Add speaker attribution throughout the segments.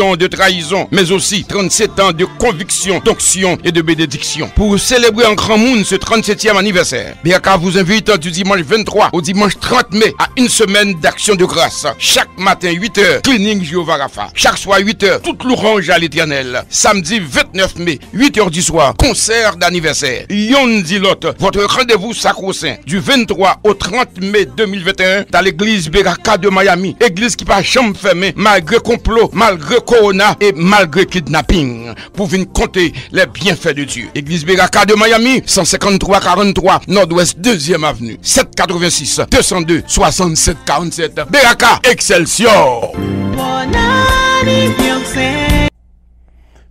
Speaker 1: ans de trahison, mais aussi 37 ans de conviction, d'onction et de bénédiction. Pour célébrer en grand monde ce 37e anniversaire, BRK vous invite du dimanche 23 au dimanche 30 mai à une semaine d'action de grâce. Chaque matin 8h, cleaning Jéhovah Rapha. Chaque soir 8h, toute louange à l'Éternel. Samedi 29 mai, 8h du soir, concert d'anniversaire. Yon dit l'autre, votre rendez-vous sacro-saint du 23 au 30 mai 2021 dans l'église BRK de Miami. Église qui pas chambre fermée malgré complot, malgré corona et malgré kidnapping. Pour venir compter les bienfaits de Dieu. Église BRK de Miami, 153-43 Nord-Ouest 2e Avenue, 786 202 67 47. BRK Excelsior.
Speaker 2: Bon anniversaire.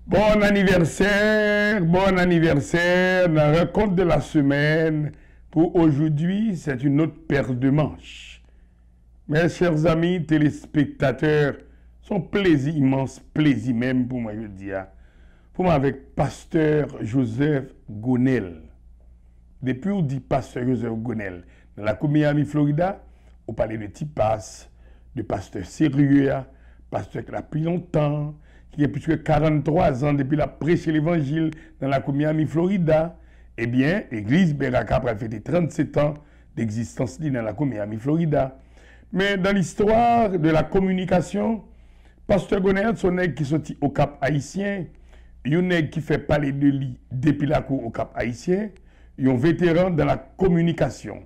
Speaker 3: Bon anniversaire, bon anniversaire. La rencontre de la semaine pour aujourd'hui, c'est une autre paire de manches. Mes chers amis téléspectateurs, son plaisir immense, plaisir même pour moi, je dis, pour moi avec Pasteur Joseph Gonel. Depuis on dit Pasteur Joseph Gonel, dans la Miami, Florida, on parlait de Tipas, de pasteur sérieux, pasteur qui a pris longtemps, qui a plus que 43 ans depuis la prêché l'évangile dans la Miami, Florida. Eh bien, l'église BRK a fêté 37 ans d'existence dans la Miami, Florida. Mais dans l'histoire de la communication, Pasteur Gonel, son nègre qui sorti au Cap Haïtien, un nègre qui fait parler de lui depuis la cour au Cap Haïtien, un vétéran dans la communication.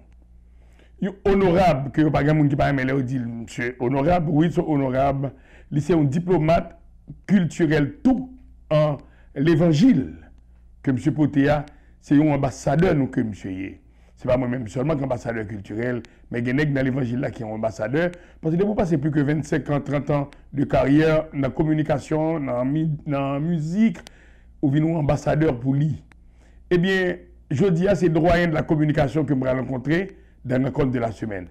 Speaker 3: Un honorable, que pas de qui parle, mais là, dit monsieur honorable, oui, c'est honorable. C'est un diplomate culturel tout en l'évangile. Que monsieur Potea, c'est un ambassadeur, nous, que monsieur y. C'est pas moi-même seulement ambassadeur culturel, mais il y a dans l'évangile là qui est un ambassadeur. Parce que vous passez plus que 25 ans, 30 ans de carrière dans la communication, dans la musique, ou venez ambassadeur pour lui. Eh bien, je dis à ces doyens de la communication que je vais rencontrer dans le compte de la semaine.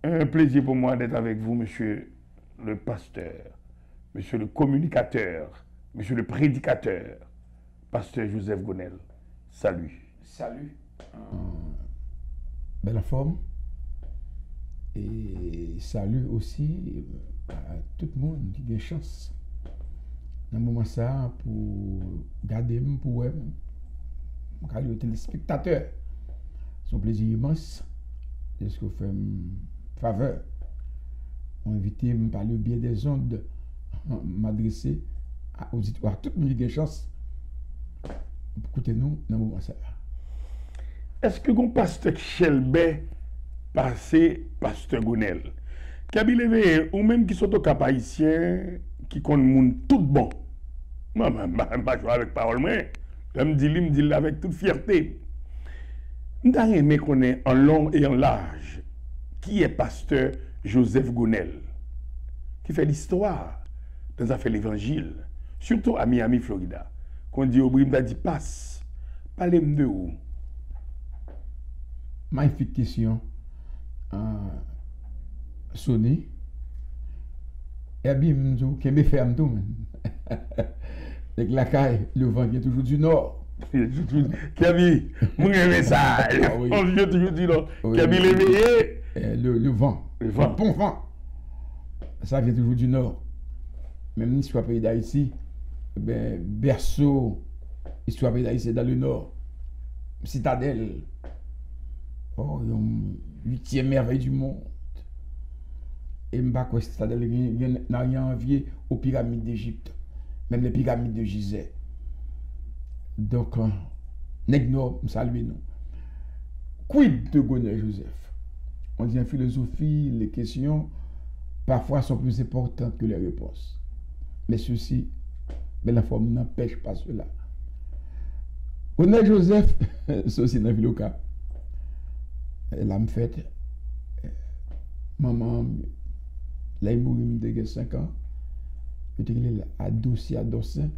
Speaker 3: Un plaisir pour moi d'être avec vous, monsieur le pasteur, monsieur le communicateur, monsieur le prédicateur, pasteur Joseph Gonel. Salut.
Speaker 4: Salut. Belle forme. Et salut aussi à tout le monde qui a des chances. Dans le moment ça, pour garder, pour les téléspectateurs. C'est un plaisir immense. Est-ce que vous faites une faveur? On invite par le biais des ondes m'adresser aux auditeurs, à tout le monde qui a des chances. Écoutez-nous dans le moment ça.
Speaker 3: Est-ce que mon pasteur Chelbet passé pasteur Gonel? Qui levé ou même qui sont au Cap Haïtien, qui connaissent monde tout bon. Moi, je ne vais pas jouer avec parole, mais je me dis avec toute fierté. Nous avons aimé connaître en long et en large qui est pasteur Joseph Gonel, qui fait l'histoire dans a fait l'évangile, surtout à Miami, Florida. Qu'on dit au brim, dit passe, parlez-moi de où?
Speaker 4: Magnifique question. Sonné. Et bien, je dis, qu'est-ce que fait tout? Avec la caille, le vent vient toujours du nord.
Speaker 3: Kaby, mon message. On vient toujours du nord. Kaby l'éveillé.
Speaker 4: Le vent. Le bon vent. Ça vient toujours du nord. Même l'histoire du pays d'Haïti, ben, berceau, l'histoire du pays d'Haïti, c'est dans le nord. Citadelle. Oh, huitième merveille du monde. Et je ne sais pas si citadelle n'a rien envié aux pyramides d'Égypte. Même les pyramides de Gizeh. Donc, nous saluons nous. Quid de Gonel Joseph? On dit en philosophie, les questions parfois sont plus importantes que les réponses. Mais ceci, la forme n'empêche pas cela. Gonel Joseph, c'est aussi dans le Viloka. Là, me fait, maman, là, il mourit de 5 ans. Je suis adossé à Dossin,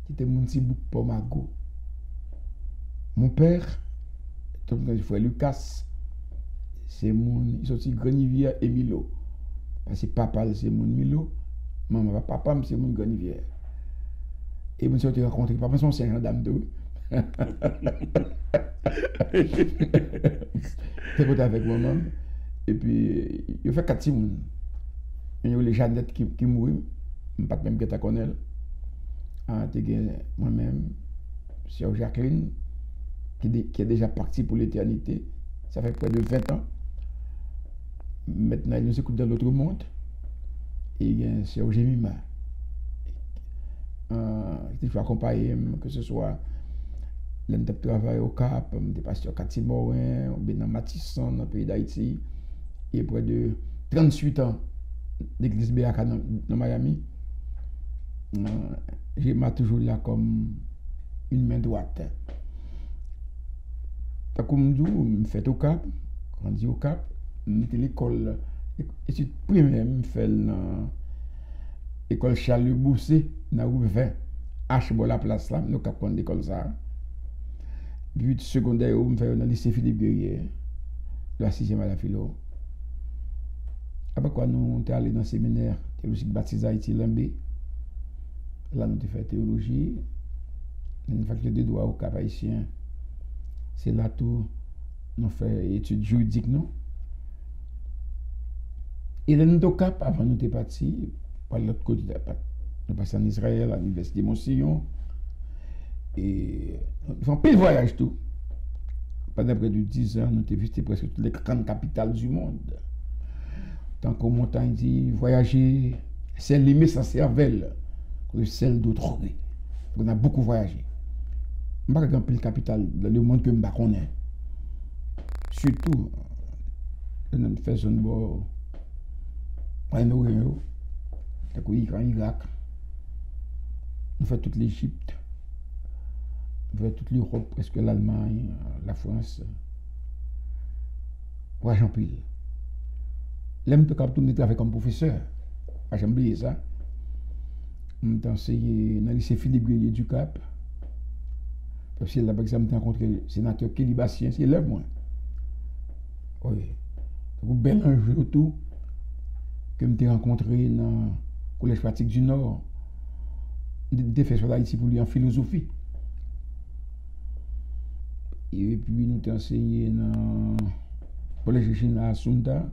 Speaker 4: qui était mon petit bouc pour Mago. Mon père, mon frère Lucas, c'est mon, il sorti Grenivière et Milo. Parce que papa, c'est mon Milo, maman, papa, c'est mon Grenivière. Et je suis rencontré, papa, c'est un gendarme de c'est avec maman. Et puis, il fait 4 petits. Il y a les Jeannette qui mourent. pas même que tu connais. Moi-même, Sœur Jacqueline, qui est déjà partie pour l'éternité. Ça fait près de 20 ans. Maintenant, elle nous écoute dans l'autre monde. Et il y a Sœur Jemima. Je vais accompagner, que ce soit l'un de travail au Cap, des pasteurs Cathy Morin, dans Matisson, dans le pays d'Haïti. Et près de 38 ans d'église BAK dans Miami. J'ai toujours là comme une main droite. T'as comme je fais au Cap, grandi au Cap, je l'école, études primaires, je fais l'école Charles Bousset, dans rue 20, H la place là, nous cap l'école ça. Puis secondaire, je fais dans le lycée Philippe Guerrier, la 6e à la philo. Après quoi, nous sommes allés dans le séminaire théologique baptisé Haïti Lambé. Là, nous avons fait théologie, une faculté de droit au Cap haïtien. C'est là tout, nous fait études juridiques, non? Et là, nous sommes Cap, avant nous sommes partis, par l'autre côté, nous passons en Israël, à l'université de Monsillon. Et nous faisons pile voyage tout. Pendant près de 10 ans, nous avons visité presque toutes les grandes capitales du monde. Tant qu'au montagne dit, voyager, c'est l'aimer sa cervelle. Celle d'autres. On a beaucoup voyagé. Je ne sais pas le capital dans le monde que je ne connais. Surtout, on fait son bord. On fait Irak. On fait toute l'Égypte. On fait toute l'Europe, presque l'Allemagne, la France. Voyage en pile. L'aime de tourner travailler comme professeur. J'ai oublié ça. J'ai enseigné dans le lycée Philippe Guerrier du Cap. Parce que là, par exemple, j'ai rencontré le sénateur Kelly Bastien, c'est élève, moi. Oui. C'est un bel enjeu tout que j'ai rencontré dans le Collège pratique du Nord. J'ai fait sur l'Haïti pour lui en philosophie. Et puis, nous avons enseigné dans le Collège Regina Assunta.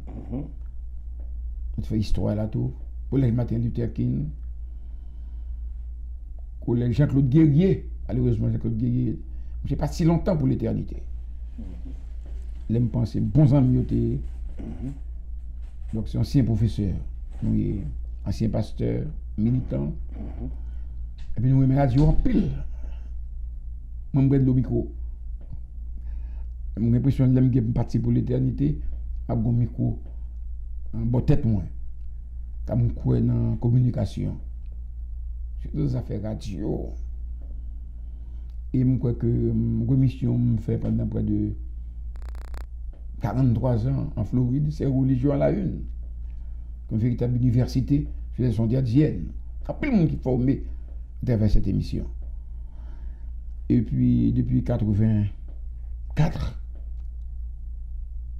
Speaker 4: Nous fait histoire là tout. Collège Martin Luther King. Collège Jean-Claude Guerrier. Malheureusement, Jean-Claude Guerrier, je n'ai pas si longtemps pour l'éternité. Je me pense bons amis. Donc, c'est ancien professeur, nous ancien pasteur, militant. Et puis, nous aimons radio en pile. Moi, je le micro. J'ai l'impression que je suis parti pour l'éternité, avec un micro, en bonne tête, moi. Comme je suis dans la communication. C'est des affaires radio. Et je crois que ma mission me fait pendant près de 43 ans en Floride, c'est religion à la une. Une véritable université, je suis diadienne. Il y a plein de monde qui est formé à travers cette émission. Et puis, depuis 1984,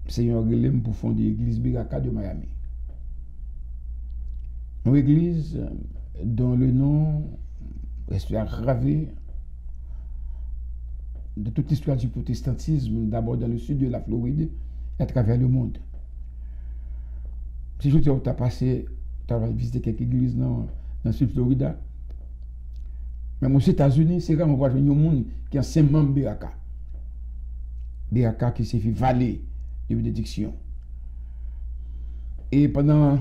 Speaker 4: c'est un relais pour fonder l'église BAK de Miami. Une église dont le nom reste gravé de toute l'histoire du protestantisme, d'abord dans le sud de la Floride et à travers le monde. Si je te dis que tu as passé, tu as visité quelques églises dans le sud de Floride, même aux États-Unis, c'est quand on voit un monde qui a 5 membres BAK. BAK qui s'est fait vallée de bénédiction. Et pendant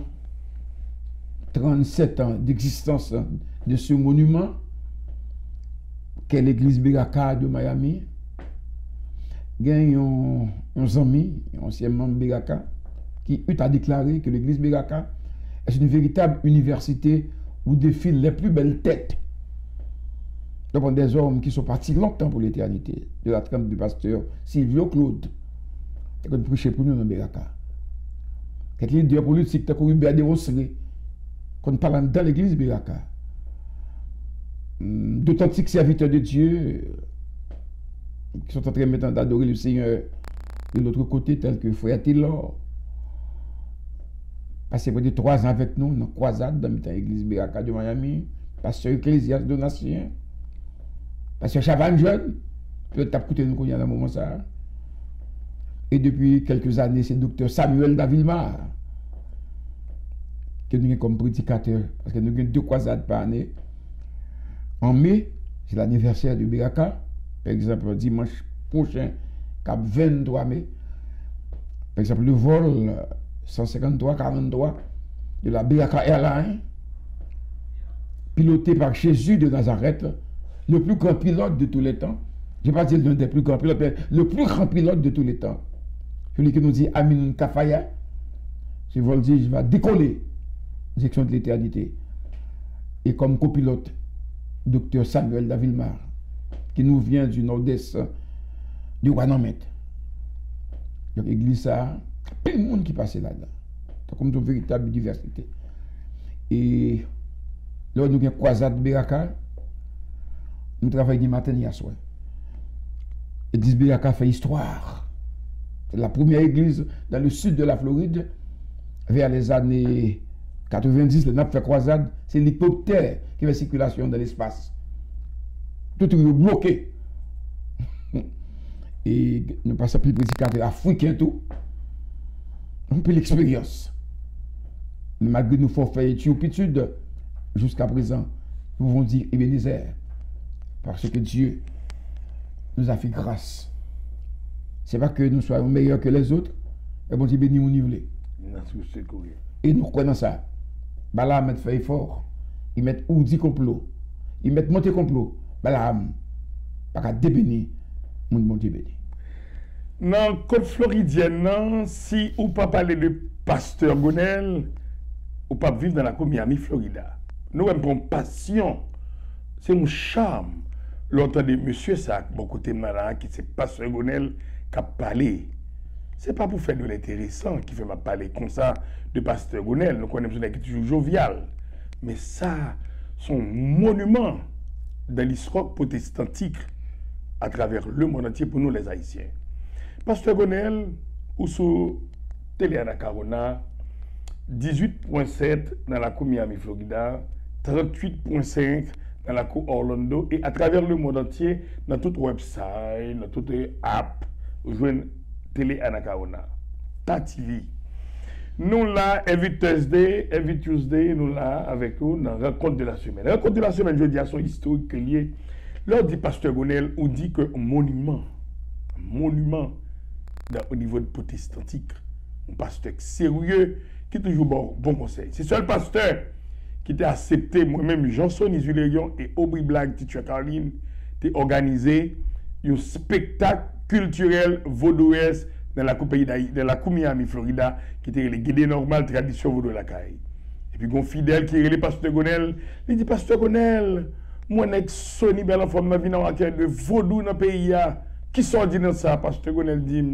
Speaker 4: 37 ans d'existence de ce monument, qu'est l'église BAK de Miami, il y a un ami, un ancien membre BAK, qui a déclaré que l'église BAK est une véritable université où défilent les plus belles têtes. Donc, des hommes qui sont partis longtemps pour l'éternité, de la trempe du pasteur Silvio Claude, qui a prêché pour nous dans BAK. Quelques leaders politiques qui ont eu des Rosseret, qu'on parle dans l'église BAK. D'authentiques serviteurs de Dieu qui sont en train maintenant d'adorer le Seigneur de l'autre côté, tels que Frère Taylor, passé près de 3 ans avec nous dans la croisade dans l'église BAK de Miami, pasteur Ecclésias Donatien, pasteur Chavan Jeune, peut-être écouté nous dans le moment ça. Et depuis quelques années, c'est docteur Samuel Davilmar, que nous avons comme prédicateur, parce que nous avons 2 croisades par année. En mai, c'est l'anniversaire de Biraka. Par exemple, dimanche prochain, cap 23 mai. Par exemple, le vol 153-43 de la Biraka Airlines, piloté par Jésus de Nazareth, le plus grand pilote de tous les temps. Je ne vais pas dire l'un des plus grands pilotes, mais le plus grand pilote de tous les temps. Celui qui nous dit Amin Kafaya, ce vol va décoller direction de l'éternité. Et comme copilote, Dr Samuel Davilmar, qui nous vient du nord-est du Wanamet. Donc, l'église, ça, plein de monde qui passe là-dedans. C'est comme une véritable diversité. Et là, nous avons une croisade Biraka. Nous travaillons du matin et à soir. L'église Biraka fait histoire. C'est la première église dans le sud de la Floride, vers les années 90, le NAP fait croisade, c'est l'hélicoptère qui fait circulation dans l'espace. Tout est bloqué. Et nous passons plus de prédicateurs africains tout. On peut l'expérience. Mais malgré nos forfaits éthiopitudes, jusqu'à présent, nous pouvons dire Ebenezer, parce que Dieu nous a fait grâce. C'est pas que nous soyons meilleurs que les autres, et bon Dieu béni au niveau. Et nous croyons ça. Balaam a fait effort. Ils mettent oudi complot. Ils mettent monter complot. Balaam, pas qu'à débénir, mon bon Dieu béni.
Speaker 3: Dans le code floridien, si ou pas parler de pasteur Gonel, ou pas vivre dans la Miami, Florida. Nous avons une passion. C'est un charme. L'entendre de monsieur ça, bon côté malin, qui c'est pasteur Gonel, qui a parlé. C'est pas pour faire de l'intéressant qui fait ma parler comme ça de pasteur Gonel. Nous connaissons qui est toujours jovial. Mais ça, son monument dans l'histoire protestantique à travers le monde entier pour nous les Haïtiens. Pasteur Gonel, ou sous Télé Anacarona, 18.7 dans la cour Miami, Florida, 38.5 dans la cour Orlando, et à travers le monde entier, dans tout website, dans toute app, vous jouez Télé Anacarona, TATV. Nous là, every Thursday, every Tuesday, nous là avec vous dans la rencontre de la semaine. La rencontre de la semaine, je dis à son historique lié. Lors du pasteur Gonel, on dit qu'un monument au niveau de protestantique, un pasteur sérieux qui toujours bon conseil. C'est seul pasteur qui t'a accepté, moi-même, Jean-Sonny Zulérion et Aubry Blague, Titué Caroline, t'a organisé un spectacle culturel vaudouesque dans la coupe de la Miami, Florida, qui était les guidés normales tradition vaudou de la caille. Et puis, un fidèle qui est le pasteur Gonel, il dit, pasteur Gonel, moi, je suis Sonny Belle en forme de vie dans de vaudou dans le pays. Qui sont dit dans ça? Pasteur Gonel dit,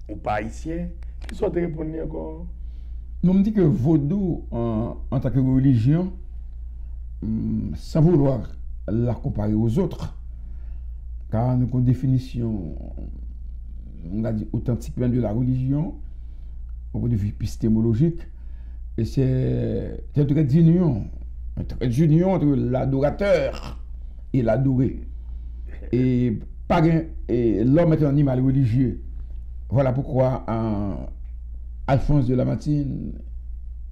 Speaker 3: ou pas haïtien? Qui sont répondre encore?
Speaker 4: Nous me dit que vaudou, en tant que religion, sans vouloir la comparer aux autres, car nous avons une définition, on a dit authentiquement de la religion, au point de vue épistémologique, et c'est un trait d'union entre l'adorateur et l'adoré. Et l'homme est un animal religieux. Voilà pourquoi Alphonse de Lamartine,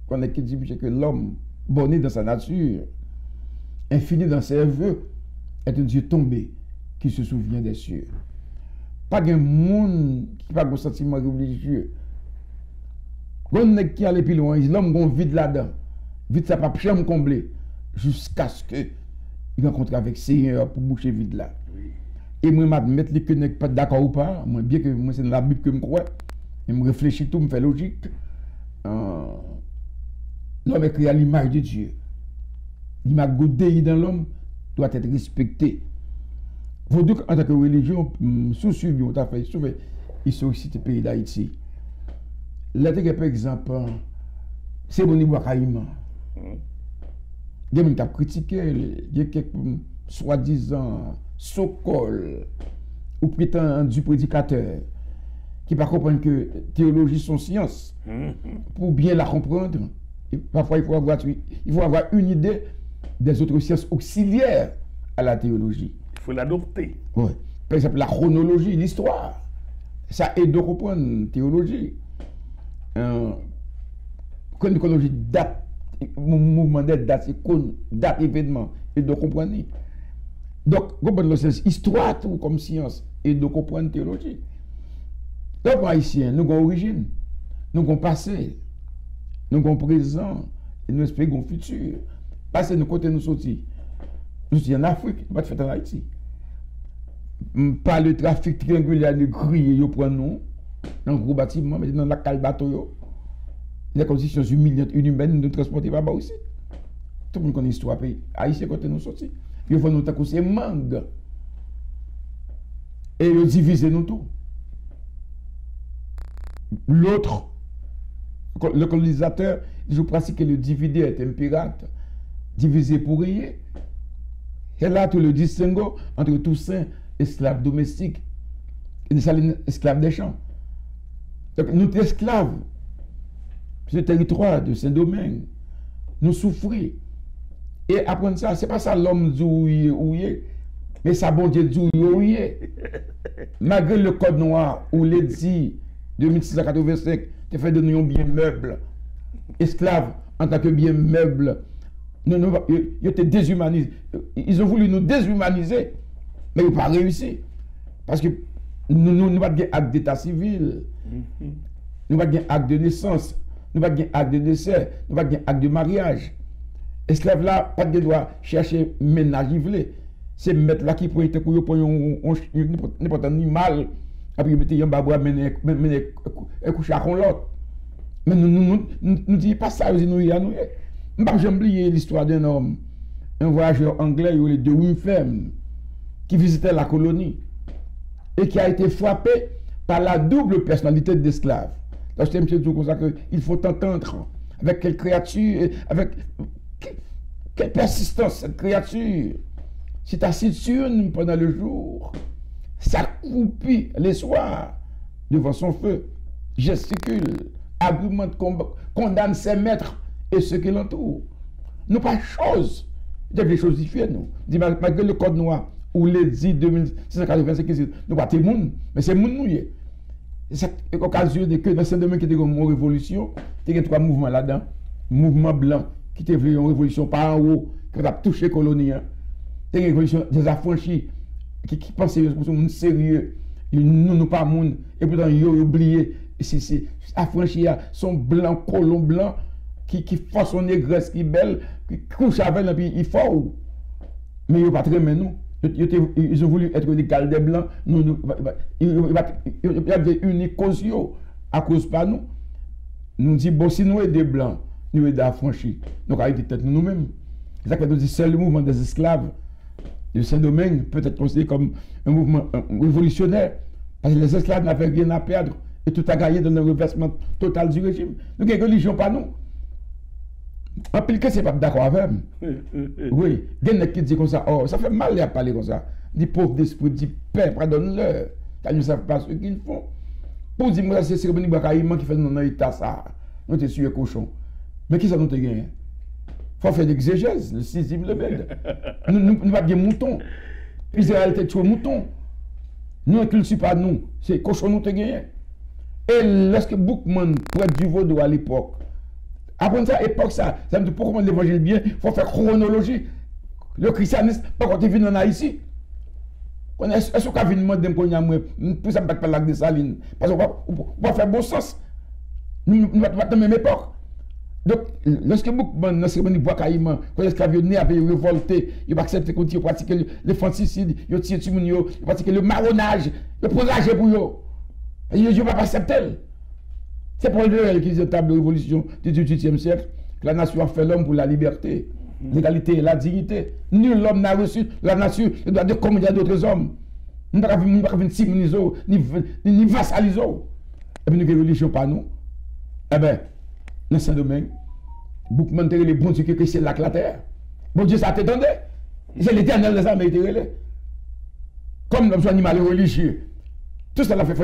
Speaker 4: qu'on a dit que l'homme, borné dans sa nature, infini dans ses voeux, est un Dieu tombé qui se souvient des cieux. Pas de monde qui n'a pas de sentiment religieux. Quand on qui allait plus loin, l'homme a vide là-dedans. Vide ça pas jamais comblé. Jusqu'à ce qu'il rencontre avec Seigneur pour boucher vide là. Oui. Et moi, je m'admets que je ne suis pas d'accord ou pas. Moi, bien que moi, c'est dans la Bible que je crois. Et je réfléchis tout, je fais logique. L'homme est créé à l'image de Dieu. L'image godée dans l'homme doit être respectée. Vous dites en tant que religion, sous-suivi, on a fait ici, le pays d'Haïti. Là, par exemple, c'est bon niveau Caïman. Il y a des gens qui critiqué, il y a quelques soi-disant so-called ou prétendus prédicateurs qui ne comprennent pas que théologie sont sciences. Pour bien la comprendre, parfois il faut avoir une idée des autres sciences auxiliaires à la théologie.
Speaker 3: Il faut l'adopter.
Speaker 4: Ouais. Par exemple, la chronologie, l'histoire, ça aide à comprendre la théologie. Quand une chronologie date mouvement d'aide, date événement, et de comprendre. Donc, comprendre c'est histoire tout comme science, et de comprendre théologie. Donc, haïtiens, nous avons origine, nous avons passé, nous avons présent, et nous espérons futur. Passé, nous côté nous sortis. Nous sommes en Afrique, nous ne pas fait en Haïti. Pas le trafic triangulaire de crier, ils prennent nous, dans un gros bâtiment, mais dans la cale bateau, les conditions humiliantes, inhumaines, nous transporter là-bas aussi. Tout le monde connaît l'histoire pays. Haïti, côté nous sortis. Il faut nous taper mangue. Et ils divisent nous tout. L'autre, le colonisateur, je pratique le divider est un pirate, divisé pour rien. Et là, tout le distinguo entre Toussaint, esclaves domestiques, et Dessalines, esclaves des champs. Donc, nous sommes esclaves. Ce territoire de Saint-Domingue, nous souffrons. Et après ça, ce n'est pas ça l'homme ouillé, mais ça bon Dieu ouillé. Malgré le code noir ou l'édit de 1685, tu fait de nous bien meubles, esclaves en tant que bien meubles. Ils étaient déshumanisés. Ils ont voulu nous déshumaniser, mais ils n'ont pas réussi. Parce que nous n'avons pas d'acte d'état civil, nous n'avons pas d'acte de naissance, nous n'avons pas d'acte de décès, nous n'avons pas d'acte de mariage. Esclaves là, pas de droit chercher ménage ivelé. C'est mettre là qui pourrait être pour n'importe animal, après il mettait un babouin, mener coucher à l'autre. Mais nous ne disons pas ça, nous y allons. Je n'ai pas oublié l'histoire d'un homme, un voyageur anglais, les deux Wimfem, qui visitait la colonie et qui a été frappé par la double personnalité d'esclave. Donc, c'est M. comme ça qu'il faut entendre avec quelle créature, avec quelle persistance cette créature. C'est assis sur nous pendant le jour, s'accroupit les soirs devant son feu, gesticule, argumente, condamne ses maîtres et ceux qui l'entourent. Nous pas chose. Il y a des choses différentes. Nous. Malgré le code noir ou l'édit 2685, nous pas tout le monde, mais c'est le monde mouillé. Cette occasion de que dans Saint-Domingue qui était une révolution, il y a trois mouvements là-dedans. Mouvement blanc qui était une révolution par en haut, qui a touché les colonies. Il y a une révolution des affranchis qui pensaient que c'est un monde sérieux. Nous pas monde. Et pourtant, ils ont oublié. Les affranchis sont blancs, colons blancs, qui font son négresse, qui belle, qui couche avec et puis ils font. Mais ils n'ont pas très bien nous. Ils ont voulu être des caldés blancs. Ils avaient une cause à cause pas nous. Nous disons, bon, si nous sommes des blancs, nous sommes des affranchis. Donc, avec des têtes nous-mêmes. C'est ça que nous disons, c'est le mouvement des esclaves de Saint-Domingue peut être considéré comme un mouvement révolutionnaire. Parce que les esclaves n'avaient rien à perdre et tout a gagné dans le renversement total du régime. Nous avons une religion, pas nous. En pile que c'est pas d'accord avec moi. Oui, il y a des gens qui disent comme ça, oh, ça fait mal à parler comme ça. Dit pauvres d'esprit, dit Père, pardonne-leur, car ils ne savent pas ce qu'ils font. Pour dire, moi, c'est cérémonie Bakaïman qui fait dans l'état ça. Nous sommes sur cochon. Mais qui ça nous a gagné? Il faut faire l'exégèse, le 6e level. Nous ne pas de moutons. Israël était tué mouton. Nous ne cultivons pas nous, c'est cochon nous te gagné. Et lorsque Boukman prête du vaudou à l'époque, après ça, époque ça me dit pour comprendre l'évangile bien, il faut faire chronologie. Le christianisme, par contre, il vient en Haïti. Est-ce qu'on vient demander qu'on y a moins, pour ça, pas la de Saline. Parce qu'on va faire bon sens. Nous ne sommes pas dans la même époque. Donc, lorsque Boukman, dans la cérémonie Bois-Caïman, quand les esclaves avaient révolté, ils accepté qu'on pratique le fanticide, ils tirent sur les gens, ils pratiquent le marronnage, ils prolongent pour eux. Ils ne vont pas accepter. C'est pour le qui est table de révolution du XVIIIe siècle que la nation a fait l'homme pour la liberté, l'égalité et la dignité. Nul homme n'a reçu la nature le droit de comme il y a d'autres hommes. Nous ne pouvons pas venir simoniser, ni vassaliser. Et puis nous avons religion par nous. Eh bien, dans Saint-Domingue, beaucoup de les bons dieux que c'est la terre. Bon Dieu, ça t'attendait. C'est l'éternel des âmes qui était comme l'homme soit animal religieux. Tout ça fait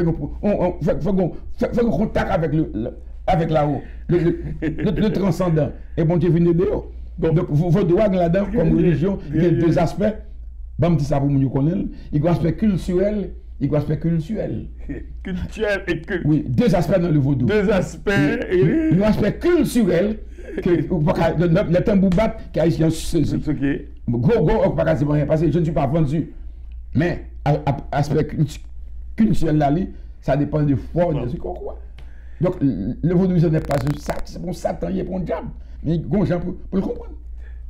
Speaker 4: contact avec là-haut, le transcendant. Et bon Dieu vient de haut. Donc, vos droits là-dedans, comme religion, il y a deux aspects. Bon, ça pour nous connaître. Il y a un aspect culturel, il y a un aspect culturel.
Speaker 3: Culturel et culturel.
Speaker 4: Oui, deux aspects dans le vaudou.
Speaker 3: Deux aspects.
Speaker 4: Il y a un aspect culturel Le tambour bat, qui a ici un saisi. Gros, on pas dire rien, parce que je ne suis pas vendu. Mais, aspect culturel là, ça dépend de foi, de ce qu'on croit. Donc, le vaudou n'est pas c'est bon Satan, il est pour un diable. Mais bon, gens pour le comprendre.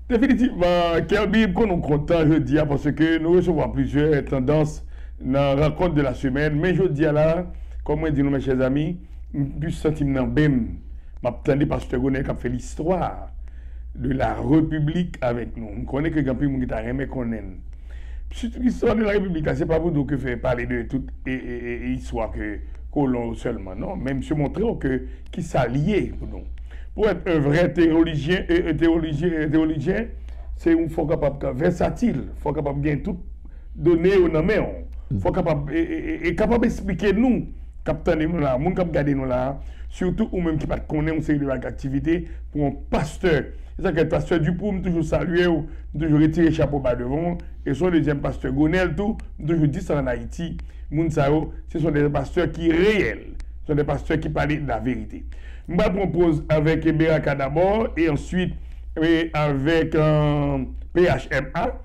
Speaker 3: Définitivement, Kirby, qu'on est content, je dis, parce que nous recevons plusieurs tendances dans la rencontre de la semaine. Mais je dis là, comme on dit, mes chers amis, plus sentiment bim. M'attendais parce que Gonel qui a fait l'histoire de la République avec nous. On connaît que Gampi Moun qui a aimé qu'on aime. Surtout l'histoire de la République, c'est pas pour nous que fait parler de toute histoire que colon seulement, non. Même se montrer que qui s'allier pour nous. Pour être un vrai théologien, c'est un faut capable versatile, faut capable gagner tout donner au nom, faut capable capable expliquer nous, capitaine nous là, moun cap garder nous là, surtout ou même qui pas connaître une série de activités pour un pasteur. C'est ça que le pasteur Dupoum toujours salué ou toujours retiré chapeau bas devant et son deuxième pasteur Gonel tout toujours dit ça en Haïti, moun sa yo, ce sont des pasteurs qui réels, ce sont des pasteurs qui parlent de la vérité. Je propose avec Beraka d'abord et ensuite avec PHMA.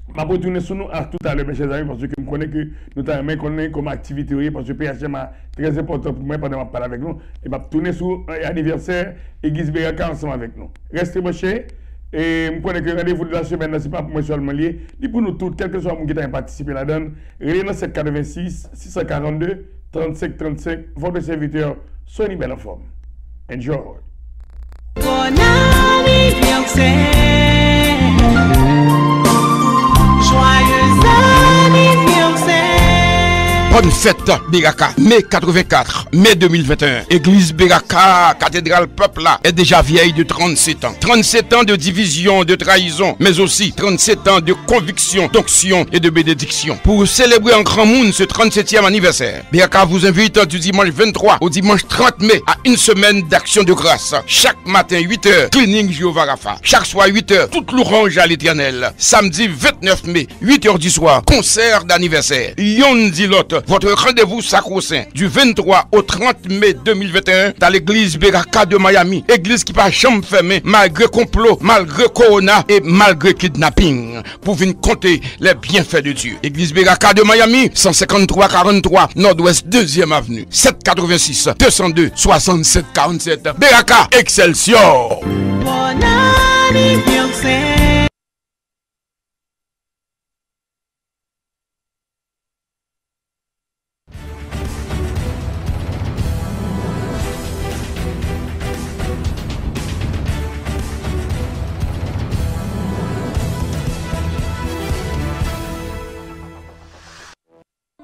Speaker 3: Je vais retourner sur nous tout à l'heure, mes chers amis, parce que je connais que nous avons comme activité, parce que PHMA est très important pour moi pendant que je parle avec nous. Et je vais retourner sur l'anniversaire Église Beraka ensemble avec nous. Restez branchés. Et je connais que le rendez-vous de la semaine, ce n'est pas pour moi seulement lié. C'est pour nous tous, quel que soit le monde qui a participé là-dedans. Réunion 786 642 35 35. Votre serviteur, Sonny Belle en forme. Enjoy.
Speaker 2: Bon anniversaire, joyeux anniversaire.
Speaker 1: Bonne fête, Beraka, mai 84, mai 2021. Église Beraka, cathédrale peuple là, est déjà vieille de 37 ans. 37 ans de division, de trahison, mais aussi 37 ans de conviction, d'onction et de bénédiction. Pour célébrer en grand monde ce 37e anniversaire, Beraka vous invite du dimanche 23 au dimanche 30 mai à une semaine d'action de grâce. Chaque matin 8h, cleaning Jéhovah Rapha. Chaque soir 8h, toute l'orange à l'éternel. Samedi 29 mai, 8h du soir, concert d'anniversaire. Yon dit l'autre. Votre rendez-vous sacro-saint du 23 au 30 mai 2021 dans l'église Beraka de Miami. Église qui pas jamais fermée malgré complot, malgré corona et malgré kidnapping. Pour venir compter les bienfaits de Dieu. Église Beraka de Miami, 153-43 Nord-Ouest 2e Avenue. 786 202 67 47. Beraka Excelsior.
Speaker 2: Bon anniversaire.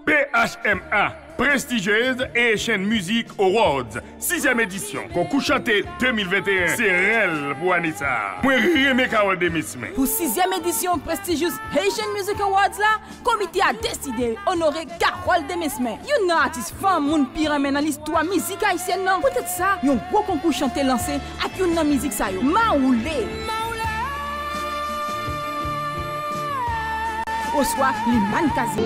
Speaker 3: PHMA, prestigieuse et chaîne Music Awards, 6e édition, concours chanté 2021, c'est réel pour Anissa. Moi, Rémé Carole de Misme.
Speaker 5: Pour 6e édition prestigieuse Haitian Music Awards là, comité a décidé honorer Carole de Misme. Une artiste femme moun pyramide dans l'histoire musique haïtienne non. Peut-être ça, yon gros concours chanté lancé avec une musique ça yo. Maoulé. Au soir, Liman Kazi.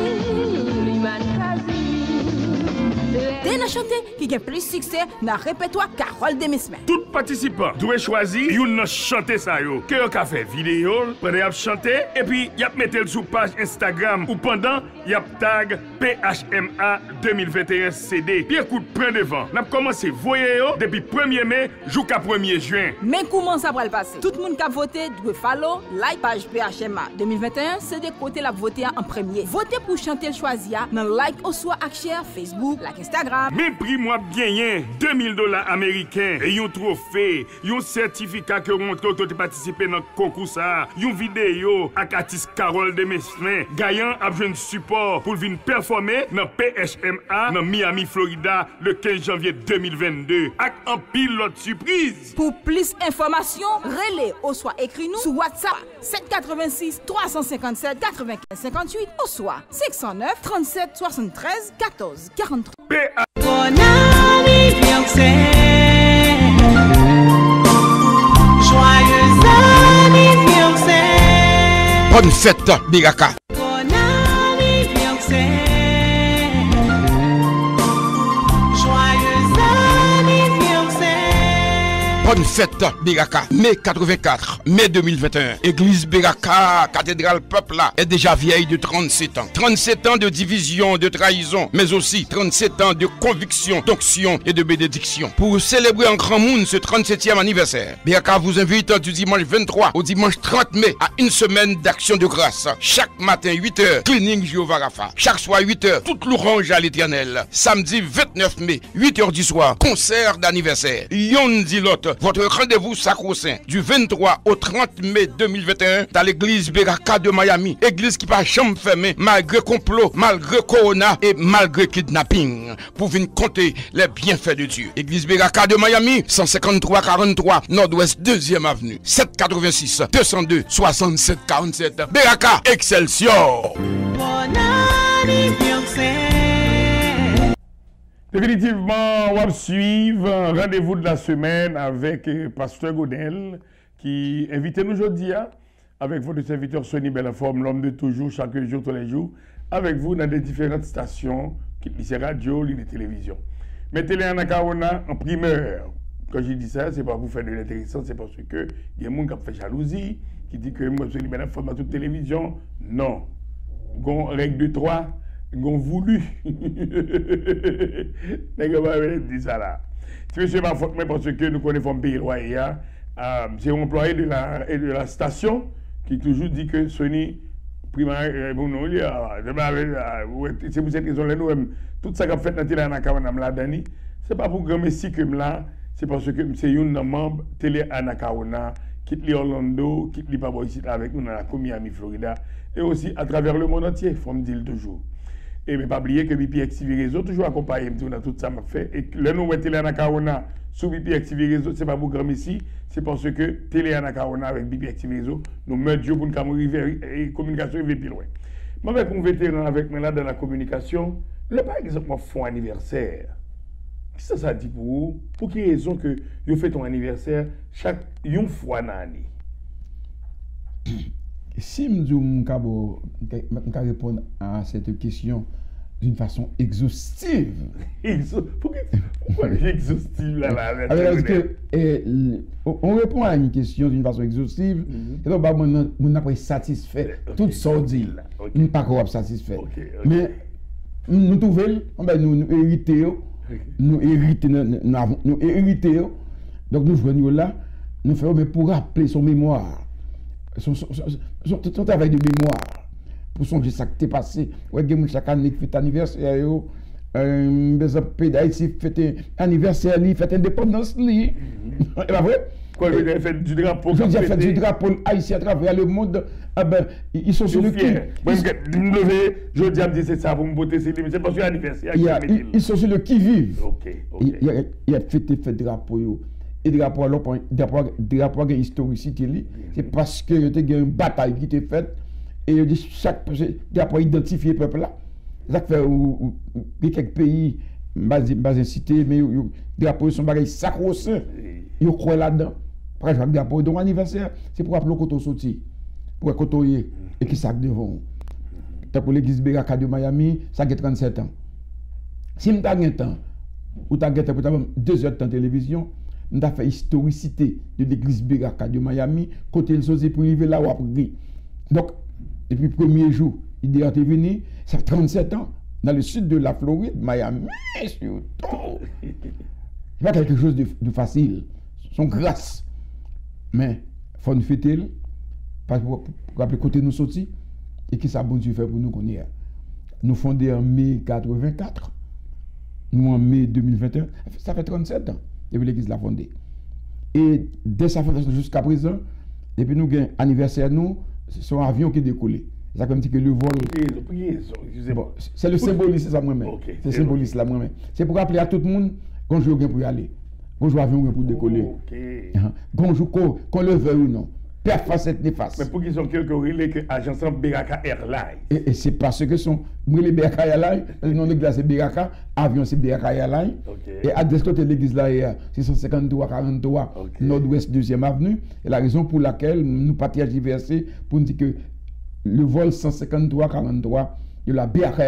Speaker 5: Dena chanté qui a plus succès dans le répertoire Carole de Misme.
Speaker 3: Tout participant doit choisir une chanter ça yo. Que yon ka fait vidéo, pendant y a chanté et puis y a mettre sur page Instagram ou pendant y a tag PHMA 2021 CD. Puis écoute prend devant. N'a commencé voyer yo depuis 1er mai jusqu'à 1er juin.
Speaker 5: Mais comment ça va le passer? Tout le monde qui a voté doit follow, like page PHMA 2021, c'est de côté la voter en premier. Votez pour chanter le choisir dans like au soit share Facebook, like Instagram.
Speaker 3: Mais prix moi gagné $2000 américains et un trophée, un certificat que montre que tu participé dans le concours ça, une vidéo avec artiste Carole de Misme. Gagnant a besoin de support pour venir performer dans PHMA dans Miami, Florida le 15 janvier 2022 avec un pilote surprise.
Speaker 5: Pour plus d'informations, relais au soit écrit nous sur WhatsApp 786 357 95 58 au soit 609 37 73 14 43.
Speaker 2: Bon anniversaire, joyeux anniversaire.
Speaker 1: Bonne fête, Beraka.
Speaker 2: Bon anniversaire, joyeux anniversaire.
Speaker 1: Bonne Bonne fête, Beraka. Mai 84, mai 2021. Église Beraka, cathédrale peuple là, est déjà vieille de 37 ans. 37 ans de division, de trahison, mais aussi 37 ans de conviction, d'onction et de bénédiction. Pour célébrer en grand monde ce 37e anniversaire, Beraka vous invite du dimanche 23 au dimanche 30 mai à une semaine d'action de grâce. Chaque matin 8h, cleaning Jéhovah Rapha. Chaque soir 8h, toute louange à l'éternel. Samedi 29 mai, 8h du soir, concert d'anniversaire. Yon dit l'autre, votre rendez-vous sacro-saint du 23 au 30 mai 2021 dans l'église Beraka de Miami. Église qui pas jamais fermée malgré complot, malgré corona et malgré kidnapping. Pour venir compter les bienfaits de Dieu. Église Beraka de Miami, 153-43, Nord-Ouest 2e Avenue, 786 202 67 47. Beraka Excelsior.
Speaker 2: Bon anniversaire.
Speaker 3: Définitivement, on va suivre un rendez-vous de la semaine avec Pasteur Godel qui invite nous aujourd'hui avec votre serviteur Sonny Belleforme, l'homme de toujours, chaque jour, tous les jours, avec vous dans des différentes stations, qui sont radio, les télévisions. Mettez-les en Akaona en primeur. Quand je dis ça, c'est pas pour faire de l'intéressant, c'est parce que il y a des gens qui ont fait jalousie, qui disent que moi, Sonny Belleforme dans toute télévision. Non. Gon règle de 3. Ils ont voulu. Dit ça là. C'est pas faute, mais parce que nous connaissons le pays royal. C'est un employé de la station qui toujours dit que Sonny, primaire, c'est pour cette raison-là, nous, tout ça qu'on fait dans la Anakawana, c'est pas pour grand messie que là, c'est parce que c'est un membre télé Anakawana, quitte les Orlando, quitte les Pabo ici avec nous dans la Miami, Florida, et aussi à travers le monde entier, il faut me dire toujours. Et ne pas oublier que BPX TV Réseau toujours accompagné dans tout ça m'a fait. Et le nom Télé Anakaona sous BPX TV Réseau, c'est pas pour grand ici, c'est parce que Télé Anakaona avec BPX TV Réseau, nous mettons pour nous arriver et communication est plus loin. Moi, avec un vétéran avec moi là dans la communication, le par exemple, moi, font anniversaire. Qu'est-ce que ça dit pour vous? Pour quelle raison que vous faites ton anniversaire chaque une fois dans l'année?
Speaker 4: Si je peux répondre à cette question d'une façon exhaustive.
Speaker 3: Pourquoi exhaustive là?
Speaker 4: Parce que on répond à une question d'une façon exhaustive, et donc on n'a pas satisfait tout ça dit. On n'est pas capable satisfait. Mais nous trouvons, nous héritons, donc nous venons là, nous faisons mais pour rappeler son mémoire. Son travail de mémoire pour songer ça qui est passé. Ouais, chaque année fait anniversaire, les pays d'Haïti fête anniversaire, fête indépendance, c'est pas vrai?
Speaker 3: Quoi, vous avez fait du drapeau?
Speaker 4: Vous avez fait du drapeau haïtien à travers le monde. Ah ben, ils sont sur le qui?
Speaker 3: Je dis à me c'est ça pour me voter, c'est parce que l'anniversaire.
Speaker 4: Ils sont sur le qui-vive. Il a fait drapeau. Et drapeau de historicité, c'est parce que il y a une bataille qui était faite et chaque drapeau identifié le peuple là. Ça fait quelques pays, bas cité, mais les drapeaux sont bagages sacro-saints. Ils croient là-dedans. Par exemple, drapeau de mon anniversaire, c'est pour appeler le côté sorti, pour côtoyer et qui sac devant. Pour l'église Beraka de Miami, ça a 37 ans. Si nous avons un temps, ou tu as 2 heures de temps de télévision, nous avons fait historicité de l'église Beraka de Miami, côté le sosie pour arriver là où après. Donc, depuis le premier jour, il est venu, ça fait 37 ans, dans le sud de la Floride, Miami, surtout. C'est pas quelque chose de facile. Son grâce. Mais, il faut nous fêter, pour rappeler côté nous sortis, et qui ça bon Dieu fait pour nous qu'on est. Nous fondés en mai 84, nous en mai 2021, ça fait 37 ans. Depuis l'église l'a fondée. Et dès sa fondation jusqu'à présent, depuis nous avons anniversaire, c'est son avion qui décollé. C'est comme si que le vol. Bon, c'est le symbolisme, c'est ça moi-même. C'est le symbolisme là moi-même. C'est pour rappeler à tout le monde qu'on joue pour y aller. Qu'on joue avion pour décoller. Qu'on joue qu'on le veuille ou non. Père face et néfaste.
Speaker 3: Mais pour qu'ils sont quelques relais que l'agence Beraka Airlines.
Speaker 4: Et c'est parce que sont les Beraka Airlines, le nom de l'église c'est Beraka, avion c'est Beraka Airlines. Et à l'est côté de l'église là, c'est 153-43 Nord-Ouest 2e Avenue. Et la raison pour laquelle nous partons diverser pour nous dire que le vol 153-43 de la Beraka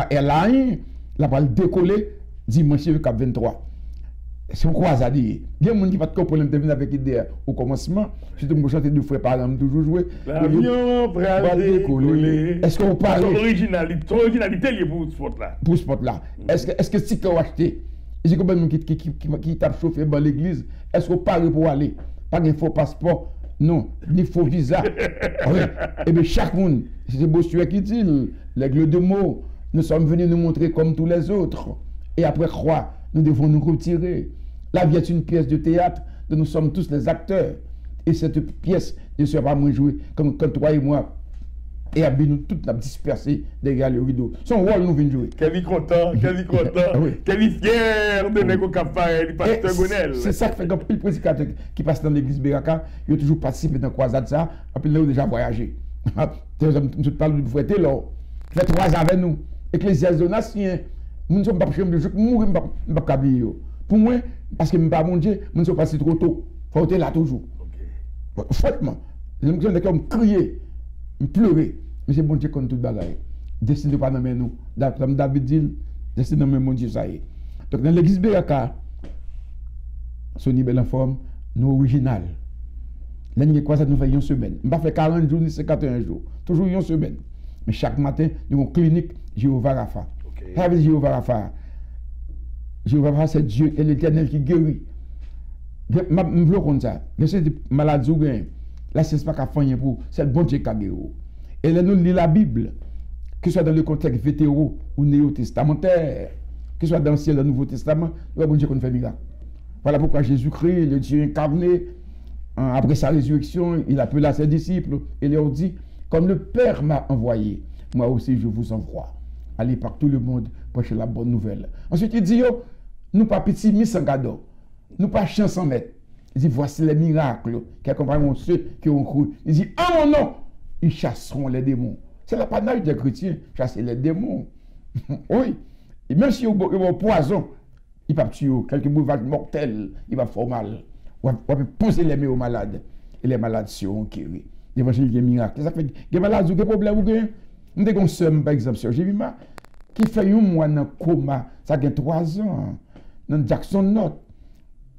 Speaker 4: Airlines, la va décoller dimanche le Cap 23. c'est pourquoi ça dit. Il y a des gens qui pas de problème de venir avec l'idée au commencement. Surtout que je chante deux fois par an, toujours jouer.
Speaker 3: L'avion va décoller.
Speaker 4: Est-ce que vous parlez
Speaker 3: ton originalité liée pour ce sport là.
Speaker 4: Pour ce sport là. Est-ce que si vous achetez, il y a combien de gens qui tapent chauffer dans l'église, est-ce que vous parlez pour aller? Pas de faux passeport, non, ni faux visa. Oui. Et bien chaque monde, c'est Bossuet qui dit, l'aigle de mots, nous sommes venus nous montrer comme tous les autres. Et après croire, nous devons nous retirer. La vie est une pièce de théâtre dont nous sommes tous les acteurs. Et cette pièce ne sera pas moins jouée comme quand toi et moi. Et nous toutes nous dispersés derrière le rideau. Son rôle nous vient jouer.
Speaker 3: Kevin content, Kevin fier de Nego Kapare, du pasteur Gonel.
Speaker 4: C'est ça qui fait que le prédicateur qui passe dans l'église Beraka, il a toujours participé dans la croisade ça, et puis il a déjà voyagé. Je parle de frère Taylor, qui fait 3 ans avec nous. Ecclésiaste Donatien, nous ne sommes pas prêts, je mourir, je ne peux pas oublier. Pour moi, parce que je ne suis pas mon Dieu, je ne suis pas passé trop tôt. Il faut être là toujours. Franchement, je me suis comme crier, pleurer. Mais c'est bon Dieu contre tout le bagaille. Destiné pas dans nous. Comme David dit, destiné dans mon Dieu, ça y est. Donc dans l'église Beraka, Sonny belle en forme, nous original. L'année quoi ça nous fait une semaine. On ne fait pas 40 jours ni 51 jours. Toujours une semaine. Mais chaque matin, nous avons une clinique Jéhovah Rapha. Ça veut dire Jéhovah Rapha. Jéhovah Rapha, c'est Dieu et l'Éternel qui guérit. Je veux comme ça. Je sais des maladies ou bien. Là, c'est pas qu'à faire pour. C'est le bon Dieu qui a guéri. Et là, nous lisons la Bible, que ce soit dans le contexte vétéro ou néo-testamentaire, que ce soit dans l'Ancien et le Nouveau Testament, le bon Dieu qu'on fait miracle. Voilà pourquoi Jésus-Christ, le Dieu incarné, après sa résurrection, il appela ses disciples et leur dit, comme le Père m'a envoyé, moi aussi je vous envoie. Allez par tout le monde prêcher la bonne nouvelle. Ensuite, il dit, yo, nous pas petits mis sans cadeau, nous pas chiens sans maître. Il dit, voici les miracles qui accompagneront ceux qui ont cru. Il dit, en mon nom, ils chasseront les démons. C'est l'apanage des chrétiens, chasser les démons. Oui. Et même si ils ont poison, il va tuer, quelques boulevards mortels, il va faire mal. On va poser les mains aux malades. Et les malades seront guéris. L'évangile est miracle. Ça fait que les malades ont des problèmes ou bien. Nous avons un somme, par exemple, sur Jévima, qui fait un mois dans le coma, ça fait 3 ans, dans Jackson Note.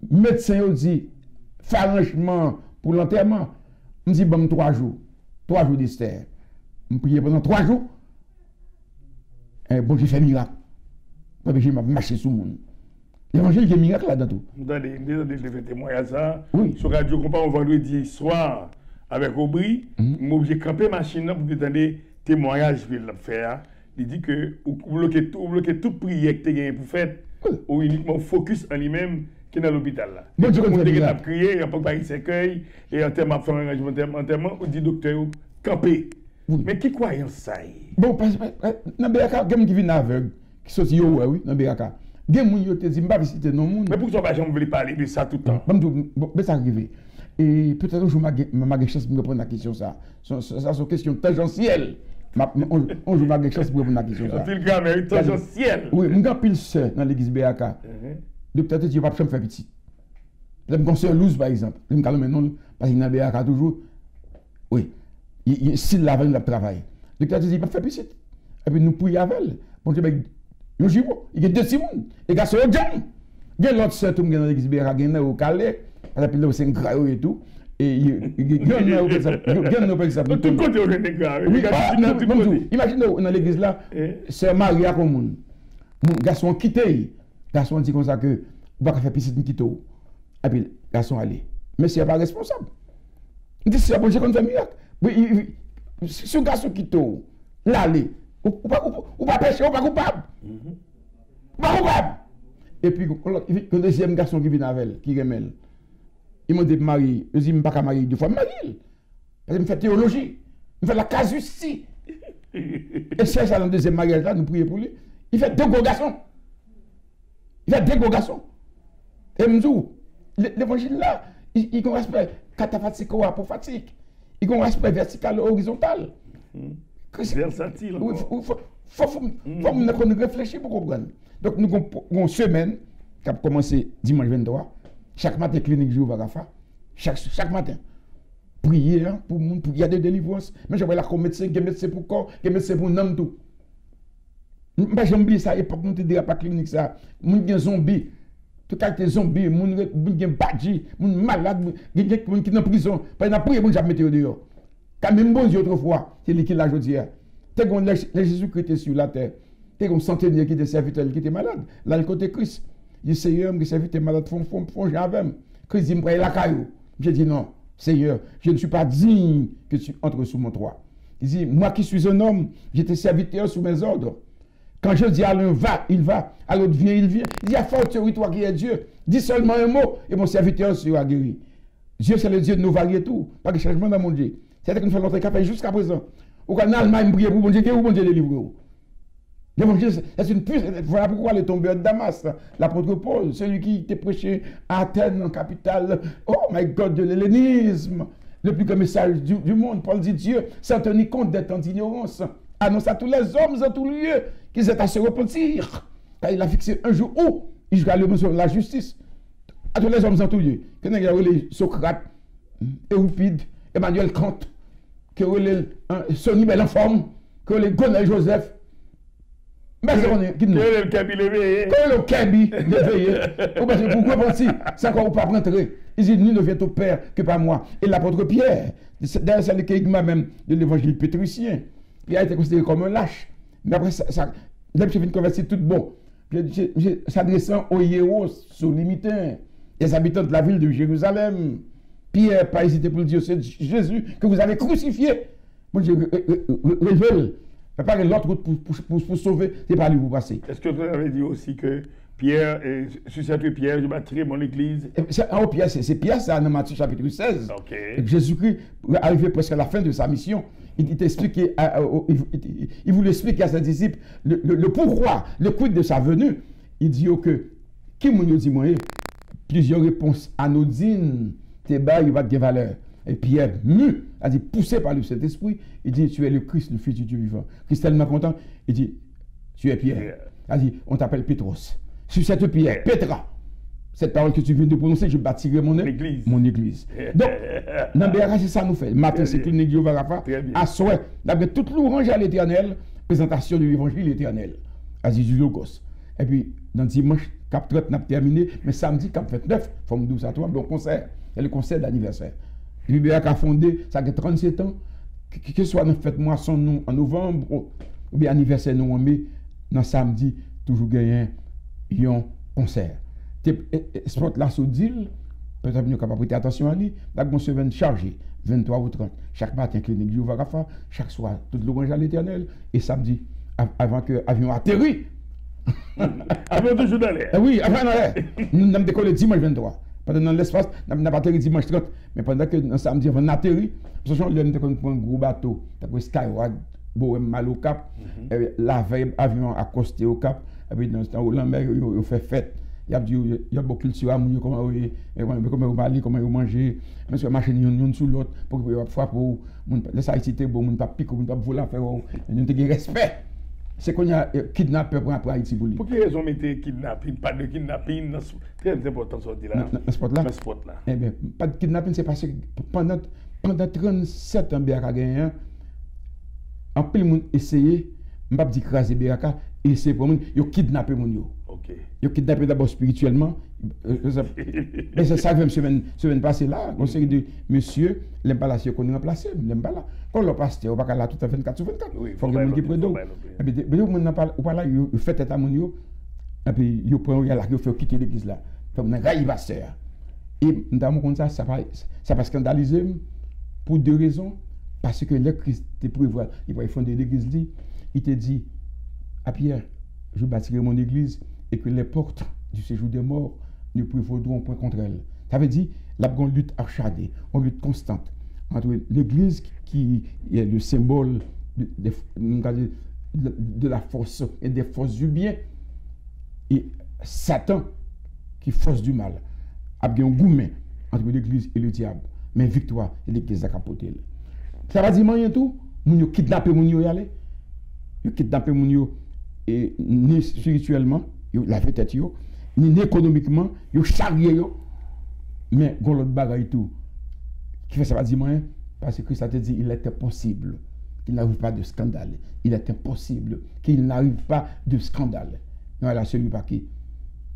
Speaker 4: Le médecin a dit, fais arrangement pour l'enterrement. Je dis, bon, 3 jours. 3 jours d'Esther. Je prie pendant 3 jours. Et bon, j'ai fait miracle. J'ai marché sur le monde. L'évangile, il y a un miracle là-dedans tout.
Speaker 3: Attendez, je fais témoignage ça.
Speaker 4: Oui.
Speaker 3: Sur Radio Compas, vendredi soir, avec Aubry, j'ai campé ma machine pour attendre témoignage qu'il a fait. Il dit que vous bloquez toute prière que tu as pour faire, ou uniquement focus en lui-même qui est dans l'hôpital là.
Speaker 4: Bon, tu
Speaker 3: connais qu'il a prié, il n'y a pas de cercueil, et en termes de faire un arrangement enterrement, on dit docteur, camper.
Speaker 4: Oui.
Speaker 3: Mais qui croit en ça?
Speaker 4: Bon, parce que dans Beraka, il y a des gens qui viennent aveugle, qui sont oui, dans Beraka. Il y a des gens qui disent, je ne vais pas visiter non monde.
Speaker 3: Mais pourquoi pas, je ne veux parler de ça tout le temps?
Speaker 4: Bon, ça arrive. Et peut-être que je vais chance de me répondre à la question ça. Ça, c'est une question tangentielle. On joue ma chance pour répondre à la question ça.
Speaker 3: C'est le grammaire tangentielle.
Speaker 4: Oui, je suis pile seul dans l'église Beraka. Donc peut-être que je ne vais pas me faire petit. Je me conseille loose par exemple. Je me calme maintenant parce qu'il y a Beraka toujours. Oui. S'il l'a le travail. Donc peut-être que je ne vais pas faire petit. Et puis nous prions avec elle. Bon, je vais il y a 2 Simon. Les gars sont au jam. Il y a l'autre sœur qui est dans l'église Beraka, il y a au Calais. Parce que là, c'est un graillot et tout. Et il y a un par exemple.
Speaker 3: Tout côté, on est des graillot.
Speaker 4: Imagine dans l'église là, c'est Maria comme monde. Mon garçon quitté. Garçon dit comme ça que on va faire piscine quitte. Et puis garçon aller. Mais c'est pas responsable. Il dit c'est bon, j'ai comme ça miracle. Oui, si un garçon quitte là aller, ou pas péché, ou pas coupable. Ou pas coupable. Et puis le deuxième garçon qui vient avec elle, qui remèle. Il m'a dit marier, je dis je ne peux pas marier 2 fois, je marie. Parce que je fais théologie, je fais la casuistie. Et c'est ça dans le deuxième mariage là, nous prions pour lui. Il fait 2 gros garçons. Il fait 2 gros garçons. Et je me dis, l'évangile là, il a un respect cataphatique pour fatigue. Il a un respect vertical horizontal.
Speaker 3: Versatile.
Speaker 4: Il faut réfléchir pour comprendre. Donc nous avons une semaine qui a commencé dimanche 23. Chaque matin, clinique Jéhovah Rapha. Chaque matin. Prier pour qu'il y ait des délivrances. Mais je vois là comme médecin, qui médecin pour corps, qui médecin pour l'homme tout. Je n'ai pas oublié ça, époque, nous ne disions pas clinique ça. Nous avons zombie. tout cas des zombies, moun qui badji, moun malade, moun qui dans prison, pas dans prier moun jamais mettre dehors. Quand même bon Dieu autrefois, c'est lui qui l'a jodi. T'es qu'on les Jésus-Christ était sur la terre. T'es comme centenaire qui était serviteur qui était malade. Là le côté Christ, dit Seigneur, me serviteur malade font avec. Christ dit me la caillou. J'ai dit non, Seigneur, je ne suis pas digne que tu entres sous mon toit. Il dit moi qui suis un homme, j'étais serviteur sous mes ordres. Quand je dis à l'un va, il va. À l'autre vient, il vient. Il dit à force toi qui es Dieu. Dis seulement un mot et mon serviteur sera guéri. Dieu, c'est le Dieu de nos variétés, tout. Pas de changement dans mon Dieu. C'est ce que nous faisons notre café jusqu'à présent. Au Canada, Allemagne brille pour mon Dieu, où mon Dieu délivre. L'évangile, c'est une puissance. Voilà pourquoi les tombeurs de Damas, l'apôtre Paul, celui qui était prêché à Athènes, en capitale, oh my God, de l'hellénisme, le plus grand message du monde. Paul dit Dieu, sans tenir compte des temps d'ignorance, annonce à tous les hommes en tout lieu qu'ils aient à se repentir. Car il a fixé un jour où il jouera le besoin de la justice. À tous les hommes en tout lieu. Que nous avons les Socrate, Euripide, Emmanuel Kant, que les Sonny Bellenforme, que les Gonel Joseph. Mais c'est qu'on est. Que
Speaker 3: le Kaby l'éveillé.
Speaker 4: Que le Kaby l'éveillé. Pourquoi penser c'est encore pas rentrer. Il dit nul ne vient au Père que par moi. Et l'apôtre Pierre, d'ailleurs c'est le kéigma même de l'évangile pétricien. Il a été considéré comme un lâche. Mais après, l'homme vient convertir tout bon. S'adressant aux héros soulimités, les habitants de la ville de Jérusalem, Pierre, pas hésité pour le dire, c'est Jésus que vous avez crucifié. Moi, je révèle. Préparez l'autre route pour sauver, c'est par lui vous passer.
Speaker 3: Est-ce que vous avez dit aussi que Pierre, sur cette pierre, je bâtirai mon église?
Speaker 4: Oh, Pierre, c'est Pierre, ça, dans Matthieu chapitre 16.
Speaker 3: Okay.
Speaker 4: Jésus-Christ, arrivé presque à la fin de sa mission, il t'expliquait, il voulait expliquer à ses disciples le pourquoi, le quid de sa venue. Il dit que, qui m'a dit, moi, plusieurs réponses anodines, tes bas, il va te valeur. Et Pierre, a dit, poussé par le Saint-Esprit, il dit, tu es le Christ, le Fils du Dieu vivant. Christ tellement content, il dit, tu es Pierre. Il dit, on t'appelle Pétros. Sur cette pierre, Pétra, cette parole que tu viens de prononcer, je bâtirai mon église. Donc, dans BRA, c'est ça nous fait. Matin, c'est une église Rafa. À souhait, d'après toute l'orange à l'éternel, présentation de l'évangile éternel. Aziz du Logos. Et puis, dans dimanche, cap 30 n'a terminé, mais samedi, cap 29, forme 12 à 3, donc concert. C'est le concert d'anniversaire. L'UBA a fondé, ça fait 37 ans, que ce soit dans fête moisson nous en novembre, ou bien anniversaire nous en mai, dans samedi, toujours gagné un concert. Sport là sous deal, peut-être nous capable prêter attention à lui, la bonne semaine chargée, 23 ou 30, chaque matin clinique du Varafa, chaque soir toute l'orange à l'éternel, et samedi, avant que l'avion atterrit.
Speaker 3: Avant toujours d'aller.
Speaker 4: Oui, avant d'aller. Nous avons décollé dimanche 23. Pendant l'espace, nous n'avons pas atterri dimanche 30, mais pendant que samedi, on a atterri, parce que nous avons pris un gros bateau, nous avons Skyward, Bohem mal au Cap, la veille, avion accosté au Cap, et puis dans ce temps, la mer, il fait fête. Il y a beaucoup de culture à manger, comment vous parlez, comment vous mangez, mais sur la machine, une sous l'autre, pour que vous frappez, les Haïtiens, vous ne pas piquer, vous ne pas voler, vous avez respect. C'est qu'on y a kidnappé pour Haïti.
Speaker 3: Pour quelle raison mettez kidnapping, pas de kidnapping, très important ce là.
Speaker 4: Dans ce spot-là. Eh bien, pas de kidnapping, c'est parce que pendant 37 ans, BRK gagné, en plus, monde essayé, je ne vais pas dire craser BRK, essayer pour moi, ils ont kidnappé mon yo.
Speaker 3: Ok.
Speaker 4: Ils ont kidnappé d'abord spirituellement. Mais c'est ça que semaine passée là, on série de monsieur, l'impalation qu'on a remplacé, l'impala. Quand le pasteur, on va là tout à 24 sur 24. Il faut que le monde qui prenne d'eau. Et puis, on parle là, il fait tête à mon yo, et puis il prend, il fait quitter l'église là. Comme un raï pasteur. Et notamment comme ça va scandaliser pour deux raisons. Parce que le Christ te prévoit, il va fonder l'église, il te dit à Pierre, je bâtirai mon église et que les portes du séjour des morts ne prévaudront point contre elle. Ça veut dire la grande lutte acharnée, une lutte constante entre l'église qui est le symbole de la force et des forces du bien et Satan qui force du mal. Il y a un gourmet entre l'église et le diable, mais victoire et l'église a capoté. Ça va dire rien tout, nous kidnapper mon yo y aller. Yo kidnapper mon yo et ni spirituellement, yo la fait tête yo, ni économiquement, yo charrier yo. Mais gon l'autre bagaille tout. Qui fait ça va dire rien parce que ça te dit il est impossible qu'il n'arrive pas de scandale. Il est impossible qu'il n'arrive pas de scandale. Non, là celui par qui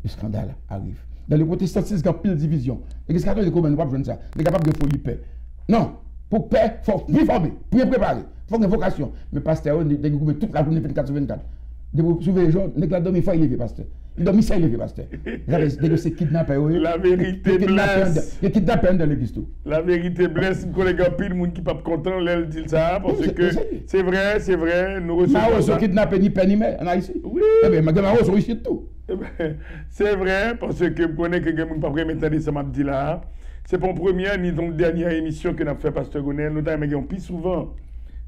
Speaker 4: le scandale arrive. Dans le protestantisme, il y a pile division. Et qu'est-ce qu'il y a de comment nous ne pouvons pas ça? Nous sommes capables de folie paix. Non, pour paix, il faut bien former, bien préparer. Il faut une vocation. Mais pasteur, il y a toute la journée 24 sur 24. De vous soulever les gens, il dormi, il faut élever, pasteur. Il dormi, ça élevé, pasteur. C'est kidnappé.
Speaker 3: La vérité blesse.
Speaker 4: Il kidnappé dans l'église.
Speaker 3: La vérité blesse, mon collègue a pile, monde qui pas content, elle dit ça, parce que c'est vrai, nous recevons.
Speaker 4: Maros sont kidnappés ni peine ni mère en Haïti. Oui. Eh bien, Maros sont ici tout.
Speaker 3: C'est vrai, parce que je connais que quelqu'un pas vraiment entendu ça m'a dit là. C'est pour première ni donc dernière émission que nous avons fait Pasteur Gonel. Nous avons plus souvent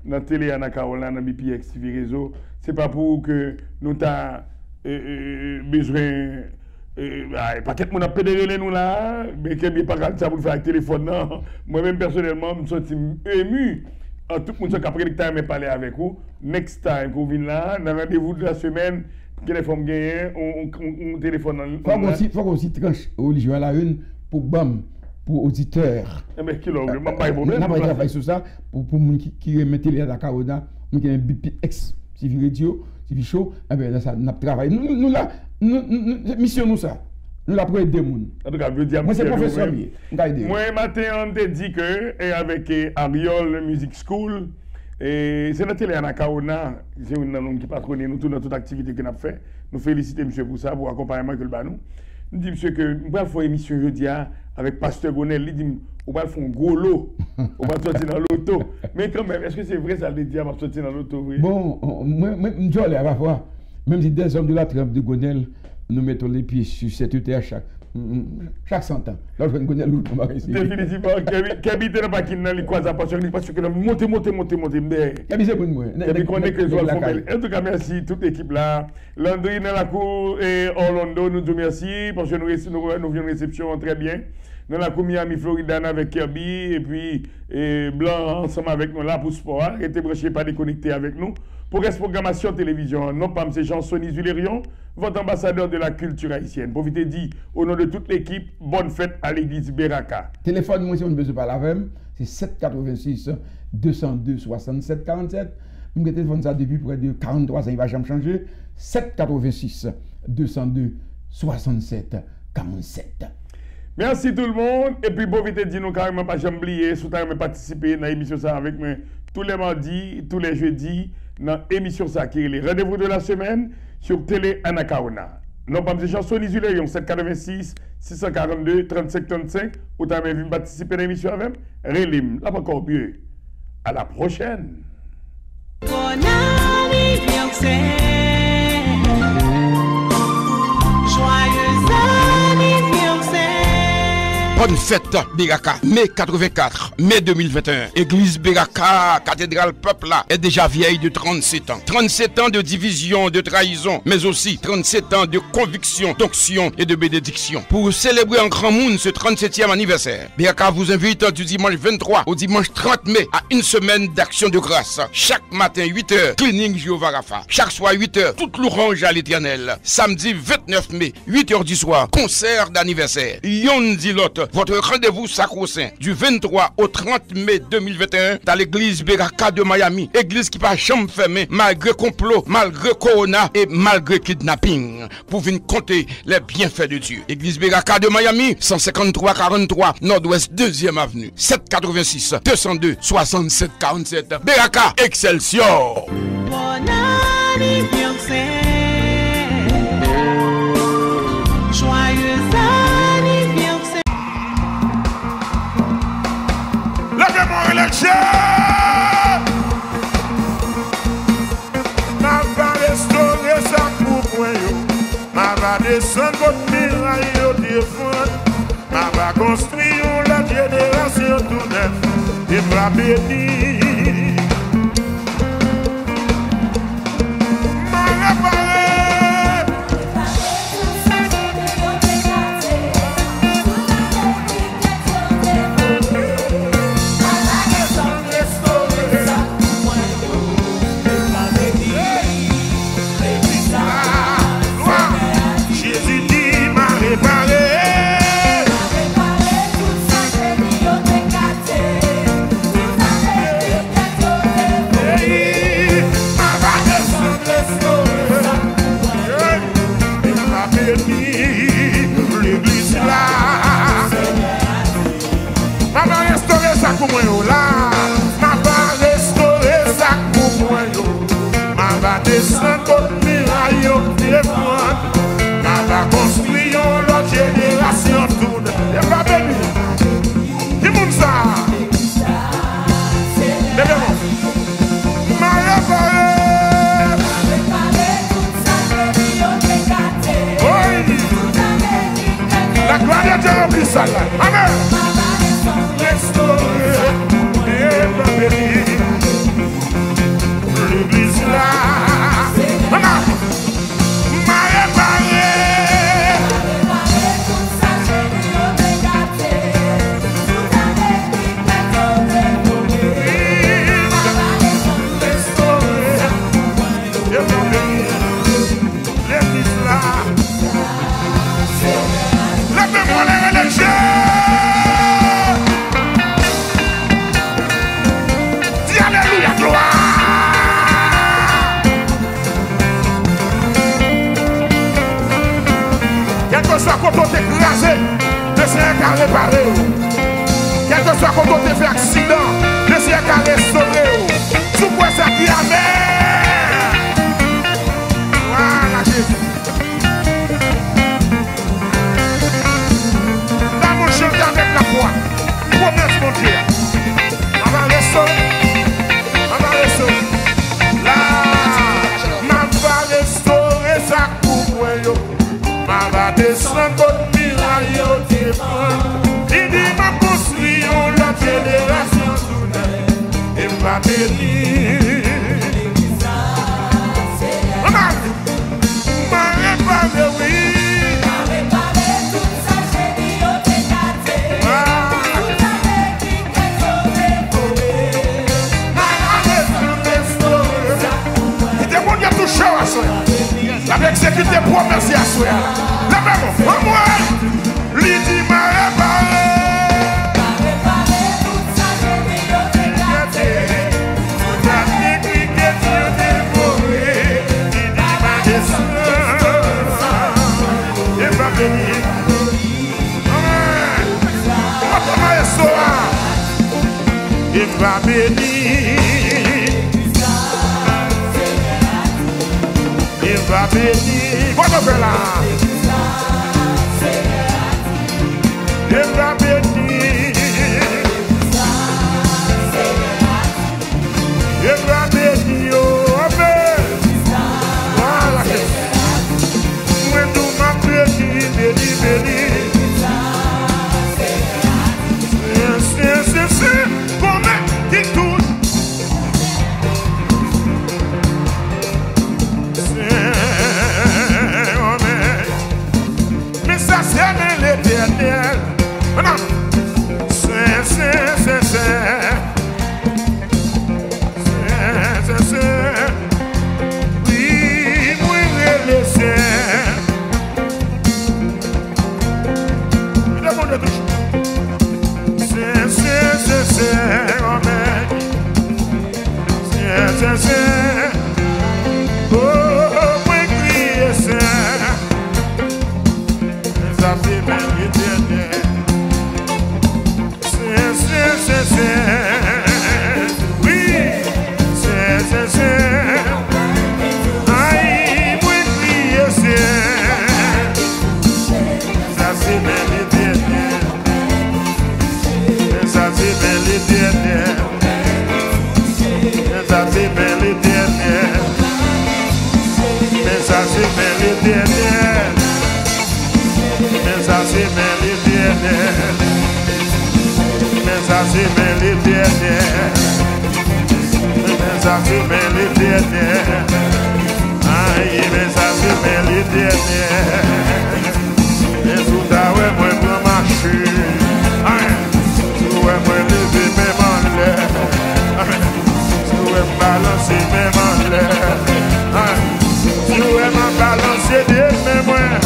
Speaker 3: dans la télé à Nakaola, dans BPX TV Réseau. C'est pas pour que nous avons besoin. Peut-être qu'on a pédéré nous là, mais qu'il n'y a pas de ça pour faire avec le téléphone. Non. Moi-même personnellement, je me sens ému. Tout le monde qui a pris le temps de parler avec vous. Next time, vous venez là, dans le rendez-vous de la semaine, que les femmes gagnent, on téléphone.
Speaker 4: Il faut qu'on s'y tranche religion à la une pour BAM. Pour auditeurs.
Speaker 3: Mais qui l'a pas de problème.
Speaker 4: On n'a pas travaillé sur ça pour les gens qui remettent les à Kaoda, nous qui avons BPX, TV Radio, TV Show, eh bien là, ça n'a pas travaillé. Nous là, mission nous ça. Nous la prenons des gens.
Speaker 3: En tout cas, je veux dire,
Speaker 4: moi c'est professeur.
Speaker 3: Moi, matin, on te dit que, avec Ariol Music School, c'est la télé à Nakaona, c'est un homme qui patronne nous dans toute activité que nous avons fait. Nous félicitons monsieur pour ça, pour l'accompagnement que le banou. Nous disons monsieur que nous allons faire une émission jeudi avec Pasteur Gonel. Il dit on va faire un gros lot, on va sortir dans l'auto. Mais quand même, est-ce que c'est vrai ça le dit on va sortir dans l'auto?
Speaker 4: Bon, moi, je vais aller voir. Même si des hommes de la trempe de Gonel, nous mettons les pieds sur cette UTH chaque 100 ans. Là, je vais Gonel, on va essayer.
Speaker 3: Définitivement, qui habite dans le parking, dans les croisades, parce que monter.
Speaker 4: Kabi, c'est pour moi.
Speaker 3: Kabi connaît que les autres font. En tout cas, merci toute l'équipe là. Landry dans la cour et Orlando, nous disons merci parce que nous venons une réception très bien. Dans la cour Miami, Florida avec Kirby et puis Blanc ensemble avec nous là pour sport. Restez branchés, pas déconnectés avec nous. Pour cette programmation télévision, non pas M. Jean-Sony Zulérion, votre ambassadeur de la culture haïtienne. Profitez dit au nom de toute l'équipe, bonne fête à l'église Beraka.
Speaker 4: Téléphone, moi, si on ne besoin pas la même, c'est 786 202 67 47. Nous avons téléphone ça depuis près de 43 ans, il ne va jamais changer. 786 202 67 47.
Speaker 3: Merci tout le monde. Et puis, profitez dit nous carrément pas jamais oublier, sous participer à l'émission ça avec moi tous les mardis, tous les jeudis. Dans l'émission ça qui est les rendez-vous de la semaine sur Télé Anakaona. Non pas M. Jean-Sony Zulérion, 786 642 3535. Ou tu as même participer à l'émission avec Relim. Là encore mieux. À la prochaine.
Speaker 2: Bon anniversaire. Joyeux anniversaire.
Speaker 1: Bonne fête, Beraka, mai 84, mai 2021. Église Beraka, cathédrale peuple là, est déjà vieille de 37 ans. 37 ans de division, de trahison, mais aussi 37 ans de conviction, d'onction et de bénédiction. Pour célébrer en grand monde ce 37e anniversaire, Beraka vous invite du dimanche 23 au dimanche 30 mai à une semaine d'action de grâce. Chaque matin 8h, cleaning Jéhovah Rapha. Chaque soir 8h, toute louange à l'éternel. Samedi 29 mai, 8h du soir, concert d'anniversaire. Yon dit l'autre. Votre rendez-vous sacro-saint du 23 au 30 mai 2021 dans l'église Beraka de Miami. Église qui pas jamais fermée malgré complot, malgré corona et malgré kidnapping. Pour venir compter les bienfaits de Dieu. Église Beraka de Miami, 153-43 Nord-Ouest 2e Avenue. 786 202 67 47. Beraka Excelsior.
Speaker 2: Bon anniversaire. Joyeux anniversaire.
Speaker 6: Levez-moi l'élection. Ma va restaurer ça pour moi. Ma va descendre votre miraille au défendre. Ma va construire la génération tout neuf. Et va bénir. Ma réparer. quand on t'écrasé, le Seigneur a réparé. Quel que soit quand on t'a fait accident, le Seigneur a restauré. Sous quoi ça dit amen. Voilà Jésus. Là, mon chanter avec la foi. Promesse mon Dieu. On va restaurer. On va restaurer. Là, on va restaurer ça pour moi. On va descendre votre miraille au téléphone. Il dit, m'a construit la génération tout neuf. Et m'a béni. On m'a réparé, oui. Avec ce qui te promesse à soi. La même, moi, l'idée m'a réparé. Toute sa générosité. Toute la technique que Dieu dévoré. L'idée m'a descendu. Et va bénir. Amen. Et va bénir. Il va bénir. Quoi qu'on fait là? Il va bénir. Il va bénir. Oh, amen. Voilà. Moi, tout m'a béni, béni, béni. C'est. Comment qui touche? C'est l'éternel. Oui, oui, le Saint. Il demande de toucher. C'est, amen. C'est. Oh, oui, crier Saint. Ça fait même l'éternel. C'est. Oui, c'est. Aïe, oui, crier c'est. Ça c'est même l'éternel. Ça c'est même l'éternel. Ça c'est même l'éternel. Ça c'est même l'éternel. Mais ça c'est bien l'éternel. Mais ça c'est bien l'éternel. Mais ça c'est bien l'éternel. Aïe, mais ça c'est bien l'éternel. Et tout à ouais, moi, je marche. Aïe, tout ouais, moi, lever mes mains en l'air. Tout ouais, balancer mes mains en l'air. Aïe, tout ouais, m'a balancer des mes mains.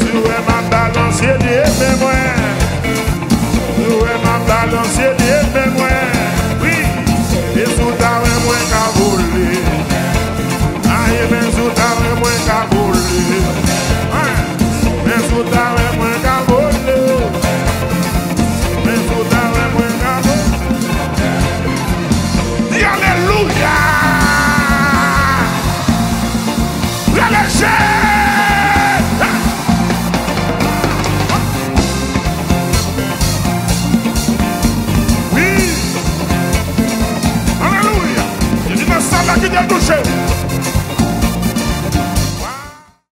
Speaker 6: Où est ma balance des mémoires? Où est ma balance des mémoires? Oui, et sous ta moins qu'à voler. Aïe, mais sous ta moins qu'à voler.